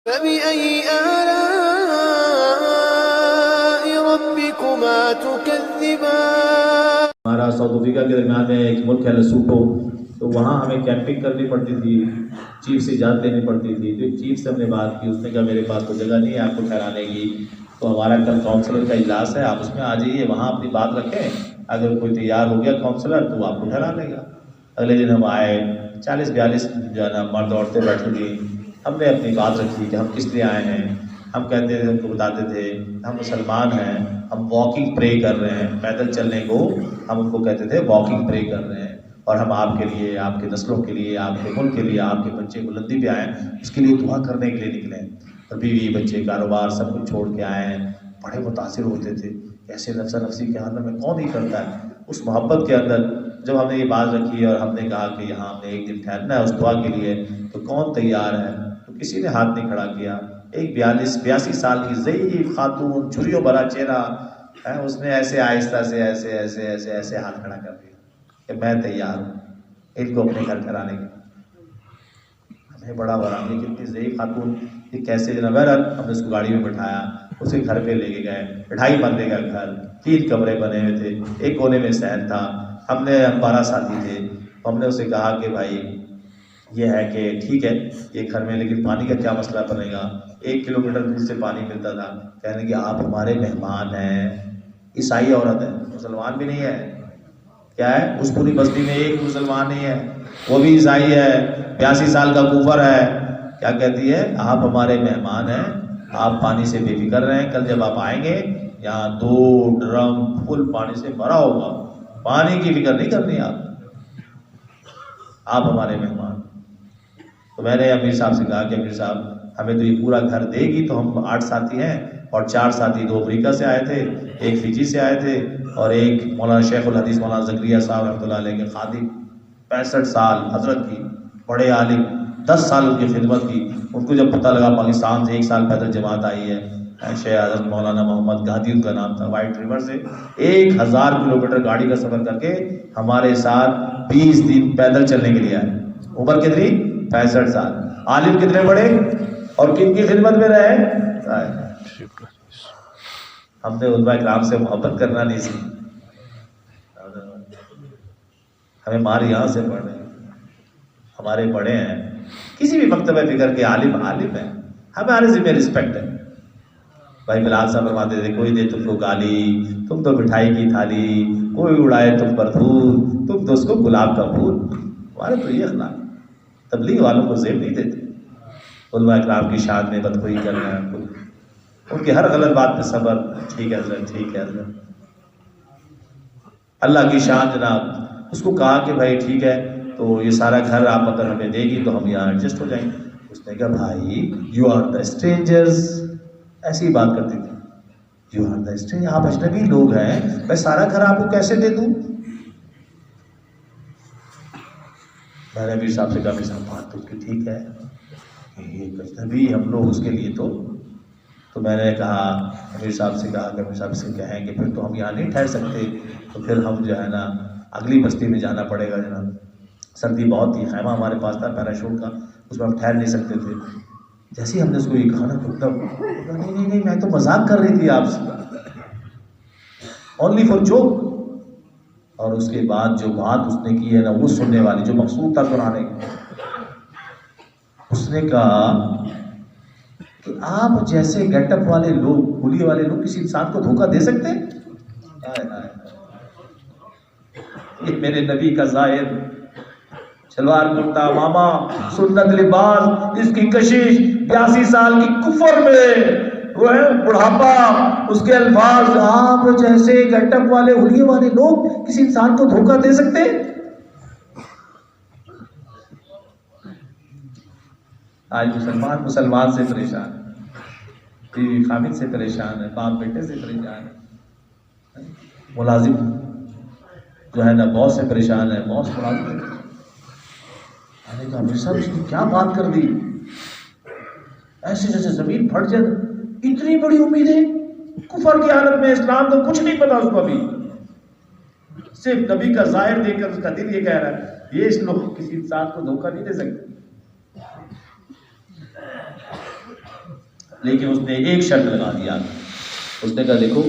فبأي آلاء ربكما تكذبان۔ ہمارا ساؤتھ افریقہ کے درمیان میں ایک ملک ہے لسوٹو، تو وہاں ہمیں کیمپنگ کرنی پڑتی تھی، چیف سے اجازت لینی پڑتی تھی۔ تو چیف سے ہم نے بات کی، اس نے کہا میرے پاس تو جگہ نہیں ہے آپ کو ٹھہرانے کی، تو ہمارا کل کاؤنسلر کا اجلاس ہے، آپ اس میں آ جائیے، وہاں اپنی بات رکھیں، اگر کوئی تیار ہو گیا کاؤنسلر تو وہ آپ کو ٹھہرا لے گا۔ اگلے دن ہم آئے، 40-42 جو ہے نا مرد عورتیں بیٹھی تھیں، ہم نے اپنی بات رکھی کہ ہم کس لیے آئے ہیں۔ ہم کہتے تھے، ان کو بتاتے تھے ہم مسلمان ہیں، ہم واکنگ پرے کر رہے ہیں، پیدل چلنے کو ہم ان کو کہتے تھے واکنگ پرے کر رہے ہیں، اور ہم آپ کے لیے، آپ کے نسلوں کے لیے، آپ کے ملک کے لیے، آپ کے بچے بلندی پہ آئے ہیں، اس کے لیے دعا کرنے کے لیے نکلے ہیں۔ اور بیوی بچے کاروبار سب کچھ چھوڑ کے آئے ہیں، بڑے متاثر ہوتے تھے، ایسے نفسا نفسی کے حالت میں کون ہی کرتا ہے۔ اس محبت کے اندر جب ہم نے یہ بات رکھی اور ہم نے کہا کہ یہاں ہم نے ایک دن ٹھہرنا ہے اس دعا کے لیے، تو کون تیار ہے؟ تو کسی نے ہاتھ نہیں کھڑا کیا۔ ایک 82 سال کی ضعیف خاتون، جھریوں بھرا چہرہ ہے، اس نے ایسے آہستہ سے ایسے ہاتھ کھڑا کر دیا کہ میں تیار ہوں ان کو اپنے گھر ٹھہرانے کے۔ ہمیں بڑا برامدی کہ اتنی ضعیف خاتون یہ کیسے جناب۔ ہم نے اس کو گاڑی میں بٹھایا، اسے گھر پہ لے کے گئے، 2.5 بندے کا گھر، 3 کمرے بنے ہوئے تھے، ایک کونے میں صحن تھا۔ ہم 12 ساتھی تھے، ہم نے اسے کہا کہ بھائی یہ ہے کہ ٹھیک ہے یہ گھر میں، لیکن پانی کا کیا مسئلہ بنے گا؟ 1 کلومیٹر دور سے پانی ملتا تھا۔ کہنے کہ آپ ہمارے مہمان ہیں۔ عیسائی عورت ہے، مسلمان بھی نہیں ہے، کیا ہے اس پوری بستی میں ایک مسلمان نہیں ہے، وہ بھی عیسائی ہے، 82 سال کا کوفر ہے۔ کیا کہتی ہے؟ آپ ہمارے مہمان ہیں، آپ پانی سے بے فکر رہیں، کل جب آپ آئیں گے یہاں 2 ڈرم فل پانی سے بھرا ہوگا، پانی کی فکر نہیں کرنی آپ ہمارے مہمان۔ تو میں نے امیر صاحب سے کہا کہ امیر صاحب ہمیں تو یہ پورا گھر دے گی، تو ہم 8 ساتھی ہیں، اور 4 ساتھی 2 افریقہ سے آئے تھے، ایک فجی سے آئے تھے، اور ایک مولانا شیخ الحدیث مولانا زکریا صاحب رحمۃ اللہ علیہ کے خادم، 65 سال حضرت کی، بڑے عالم، 10 سال ان کی خدمت کی۔ ان کو جب پتہ لگا پاکستان سے 1 سال پیدل جماعت آئی ہے، شیخ حضرت مولانا محمد گادی ان کا نام تھا، وائٹ ریور سے 1000 کلومیٹر گاڑی کا سفر کر کے ہمارے ساتھ 20 دن پیدل چلنے کے لیے آئے۔ عمر کتنی؟ 65 سال۔ عالم کتنے بڑے اور کن کی خدمت میں رہے؟ ہم نے علماء کرام سے محبت کرنا نہیں سیکھی، ہمیں مار یہاں سے پڑھ رہے ہیں، ہمارے بڑے ہیں، کسی بھی مکتبہ فکر کے عالم ہے، ہمارے ذمہ رسپیکٹ ہے۔ بھائی بلال صاحب فرماتے تھے کوئی دے تم کو گالی، تم تو مٹھائی کی تھالی، کوئی اڑائے تم پر دھول، تم تو اس کو گلاب کا پھول۔ ہمارے تو یہ اخلاق، تبلیغ والوں کو زیب نہیں دیتے۔ علماء اکرام کی شان میں بدخوئی کرنا، ان کی ہر غلط بات پہ صبر، ٹھیک ہے حضرت، ٹھیک ہے حضرت۔ اللہ کی شان جناب، اس کو کہا کہ بھائی ٹھیک ہے تو یہ سارا گھر آپ اگر ہمیں دے گی تو ہم یہاں ایڈجسٹ ہو جائیں گے۔ اس نے کہا بھائی یو آر دا اسٹرینجرز، ایسی ہی بات کرتی تھی، یو آر دا اسٹرینجر، آپ اجنبی لوگ ہیں، میں سارا گھر آپ کو کیسے دے دوں؟ میں نے امیر صاحب سے کہا امیر صاحب بات تو ٹھیک ہے، یہ اجنبی ہم لوگ اس کے لیے تو میں نے کہا امیر صاحب سے کہا کہ امیر صاحب سے کہیں کہ پھر تو ہم یہاں نہیں ٹھہر سکتے، تو پھر ہم جو ہے نا اگلی بستی میں جانا پڑے گا جناب، سردی بہت تھی، خیمہ ہمارے پاس تھا پیراشوٹ کا، اس میں ہم ٹھہر نہیں سکتے تھے۔ جیسے ہی ہم نے اس کو یہ کہا نا نہیں میں تو مذاق کر رہی تھی آپ سے، اونلی فار جوک۔ اور اس کے بعد جو بات اس نے کی ہے نا وہ سننے والی، جو مقصود تھا سنانے کی، اس نے کہا کہ آپ جیسے گیٹ اپ والے لوگ، ہولی والے لوگ کسی انسان کو دھوکہ دے سکتے ہیں؟ یہ میرے نبی کا ظاہر، شلوار کرتا ماما، سنت لباس، اس کی کشش، 82 سال کی کفر میں وہ ہے بڑھاپا، اس کے الفاظ، آپ جیسے گیٹ اپ والے ہولی والے لوگ کسی انسان کو دھوکہ دے سکتے ہیں؟ آج مسلمان سے پریشان ہے، بیوی خامد سے پریشان ہے، باپ بیٹے سے پریشان ہے، ملازم جو ہے نا باس سے پریشان ہے، باس ملازم سے۔ میں نے کہا امیر صاحب اس نے کیا بات کر دی، ایسے جیسے زمین پھٹ جائے، اتنی بڑی امیدیں، کفر کی حالت میں، اسلام تو کچھ نہیں پتا اس کو ابھی، صرف نبی کا ظاہر دیکھ کر اس کا دل یہ کہہ رہا ہے یہ اس لوگ کسی انسان کو دھوکہ نہیں دے سکتے۔ لیکن اس نے ایک شرط لگا دیا. اس نے کہا دیکھو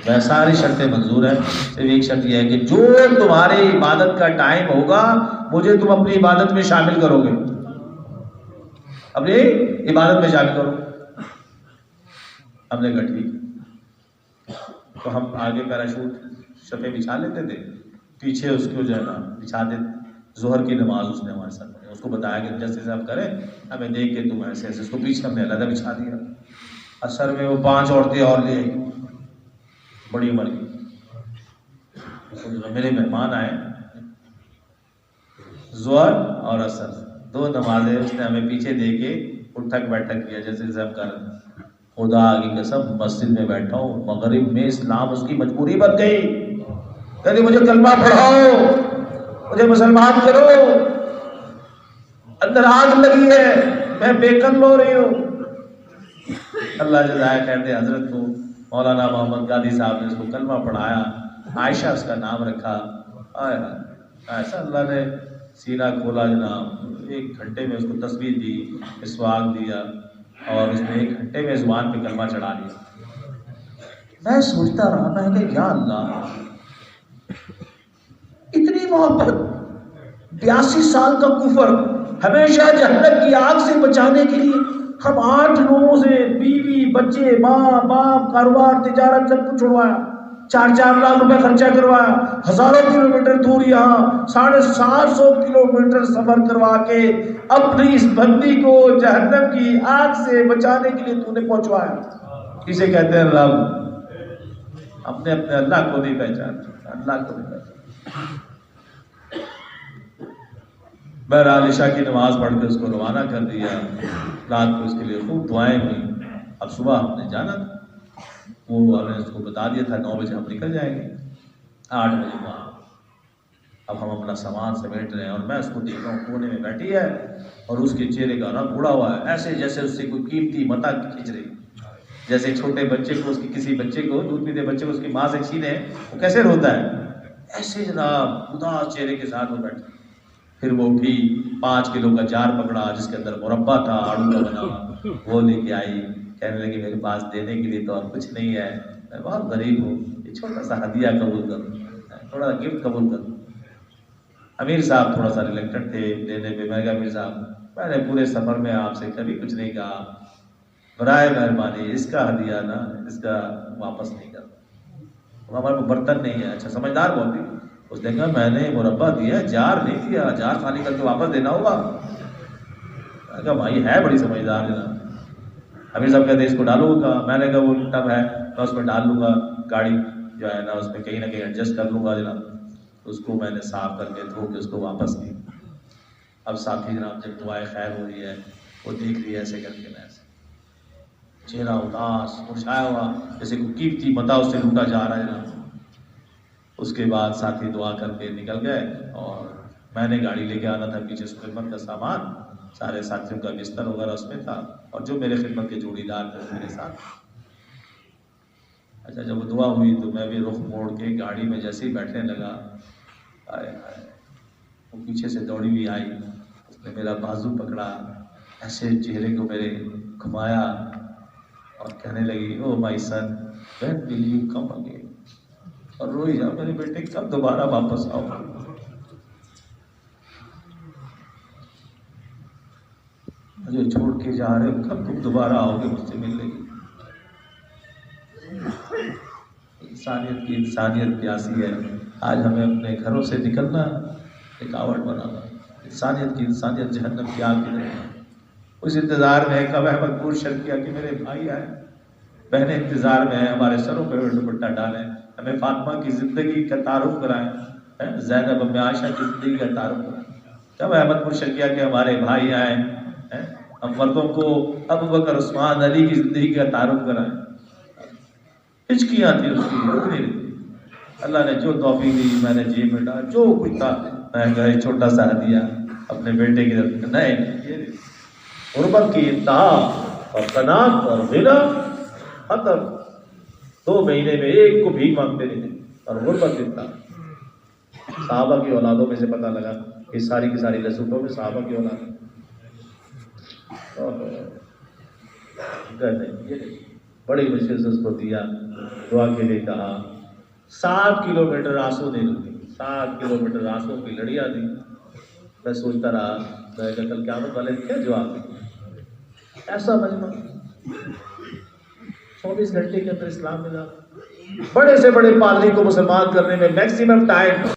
میں ساری شرطیں منظور ہیں، صرف ایک شرط یہ ہے کہ جو تمہاری عبادت کا ٹائم ہوگا مجھے تم اپنی عبادت میں شامل کرو گے، اپنی عبادت میں شامل کرو. ہم نے کہا ٹھیک. تو ہم آگے پیراشوٹ شفے بچھا لیتے تھے، پیچھے اس کو جو ہے نا بچھا دیتے. ظہر کی نماز اس نے ہمارے ساتھ پڑھی، اس کو بتایا کہ جیسے جیسے آپ کریں ہمیں دیکھ کے تم ایسے ایسے، اس کو پیچھے ہم نے علیحدہ بچھا دیا. اثر میں وہ 5 عورتیں اور لے آئی بڑی عمر کی. میرے مہمان آئے، ظہر اور اثر 2 نمازیں اس نے ہمیں پیچھے دے کے اٹھک بیٹھک کیا جیسے جیسے ہم کر. خدا کی قسم مسجد میں بیٹھا ہوں، مغرب میں اسلام اس کی مجبوری بن گئی. کہتے مجھے کلمہ پڑھاؤ، مجھے مسلمان کرو، اندر آگ لگی ہے، میں بیکن ہو رہی ہوں. اللہ جزائے خیر دے حضرت کو مولانا محمد گادی صاحب نے اس کو کلمہ پڑھایا، عائشہ اس کا نام رکھا. ایسا اللہ نے سینہ کھولا جناب، 1 گھنٹے میں اس کو تسبیح دی، مسواک دیا، اور اس نے 1 گھنٹے میں زبان پہ کلمہ چڑھا دیا. میں سوچتا رہا، میں کہ یا اللہ اتنی محبت، 82 سال کا کفر، ہمیشہ جہنم کی آگ سے بچانے کے لیے ہم 8 لوگوں سے بیوی بچے ماں باپ کاروبار تجارت سب کچھ چھوڑوایا، 4 لاکھ روپے خرچہ کروایا، ہزاروں کلومیٹر دور یہاں 750 کلومیٹر سفر کروا کے اپنی اس بندی کو جہنم کی آگ سے بچانے کے لیے تو نے پہنچوایا. اسے کہتے ہیں رب. اپنے اللہ کو نہیں پہچانتے، اللہ کو نہیں پہچانتے. بہرحال عشاء کی نماز پڑھ کے اس کو روانہ کر دیا. رات کو اس کے لیے خوب دعائیں ہوئی. اب صبح ہم نے جانا تھا، وہ ہم نے اس کو بتا دیا تھا 9 بجے ہم نکل جائیں گے. 8 بجے وہاں اب ہم اپنا سامان سمیٹ رہے ہیں، اور میں اس کو دیکھ رہا ہوں کونے میں بیٹھی ہے اور اس کے چہرے کا رنگ اڑا ہوا ہے، ایسے جیسے اس سے کوئی قیمتی متاع کھینچ رہی. جیسے چھوٹے بچے کو، اس کی کسی بچے کو، دودھ پیتے بچے کو اس کی ماں سے چھینے وہ کیسے روتا ہے، ایسے جناب اداس چہرے کے ساتھ وہ بیٹھے. پھر وہ اٹھی، 5 کلو کا جار پکڑا جس کے اندر مربع تھا آڑو کا بنا ہوا، وہ لے کے آئی. کہنے لگی میرے پاس دینے کے لیے تو اور کچھ نہیں ہے، میں بہت غریب ہوں، یہ چھوٹا سا ہدیہ قبول کروں، تھوڑا گفٹ قبول کروں. امیر صاحب تھوڑا سا ریلیکٹڈ تھے دینے پہ. میں کہا امیر صاحب میں نے پورے سفر میں آپ سے کبھی کچھ نہیں کہا، برائے مہربانی اس کا ہدیہ نا اس کا واپس نہیں کرتا، ہمارے پاس برتن نہیں ہے. اچھا سمجھدار بہت تھی. اس نے کہا میں نے مربع دیا، جار نہیں دیا، جار خالی کر کے واپس دینا ہوگا. میں کہا بھائی ہے بڑی سمجھدار جناب. امیر صاحب کہتے اس کو ڈالو گا. میں نے کہا وہ ٹب ہے میں اس میں ڈال لوں گا، گاڑی جو ہے نا اس میں کہیں نہ کہیں ایڈجسٹ کر لوں گا جناب. اس کو میں نے صاف کر کے دھو کے اس کو واپس کی. اب ساتھی جناب جب دعائیں خیر ہو رہی ہے وہ دیکھ رہی ہے ایسے کر کے، میں ایسے چہرہ اداس مرجھایا ہوا جیسے کوئی قیمتی متاع اس سے لوٹا جا رہا ہے جناب. اس کے بعد ساتھی دعا کر کے نکل گئے، اور میں نے گاڑی لے کے آنا تھا پیچھے سے خدمت کا سامان، سارے ساتھیوں کا بستر وغیرہ اس میں تھا، اور جو میرے خدمت کے جوڑی دار تھے میرے ساتھ. اچھا جب وہ دعا ہوئی تو میں بھی رخ موڑ کے گاڑی میں جیسے ہی بیٹھنے لگا، آئے آئے وہ پیچھے سے دوڑی ہوئی آئی، اس نے میرا بازو پکڑا، ایسے چہرے کو میرے گھمایا اور کہنے لگی او مائی سن when will you come again، اور روئی جا میرے بیٹے کب دوبارہ واپس آؤ. مجھے چھوڑ کے جا رہے ہو، کب تم دوبارہ آؤ گے مجھ سے ملنے کی. انسانیت پیاسی ہے. آج ہمیں اپنے گھروں سے نکلنا رکاوٹ بنا ہوا. انسانیت جہنم کی آگ کی طرح. اس انتظار میں کب احمد پور شرکیہ کہ میرے بھائی آئے، بہنیں انتظار میں ہیں، ہمارے سروں پہ دوپٹہ ڈالیں، ہمیں فاطمہ کی زندگی کا تعارف کرائیں، زینب ام عائشہ کی زندگی کا تعارف کرائیں. کب احمد پور شرکیہ کے ہمارے بھائی آئیں، ہم مردوں کو ابو بکر عثمان علی کی زندگی کا تعارف کرائیں. ہچکیاں تھی اس کی، روک نہیں رہی. اللہ نے جو توفیق دی میں نے جیب میں ڈالا، جو کچھ تھا میں کہا چھوٹا سا ہدیہ اپنے بیٹے کی طرف. نہیں غربت کی انتہا اور قناعت اور غنا ختم. 2 مہینے میں ایک کو بھی مانگتے نہیں تھے، اور غربت انتہا. صحابہ کی اولادوں میں سے پتہ لگا کہ ساری کی ساری رسولوں میں صحابہ کی اولاد. یہ بڑی مشکل سے اس کو دیا، دعا کے لیے کہا، 7 کلومیٹر آنسو نہیں رکی، 7 کلومیٹر آنسو کی لڑیاں دی۔ میں سوچتا رہا، میں کہا کل قیامت والے کیا جواب دیں؟ ایسا مجمع 24 گھنٹے کے اندر اسلام ملا، بڑے سے بڑے پادری کو مسلمان کرنے میں میکسیمم ٹائم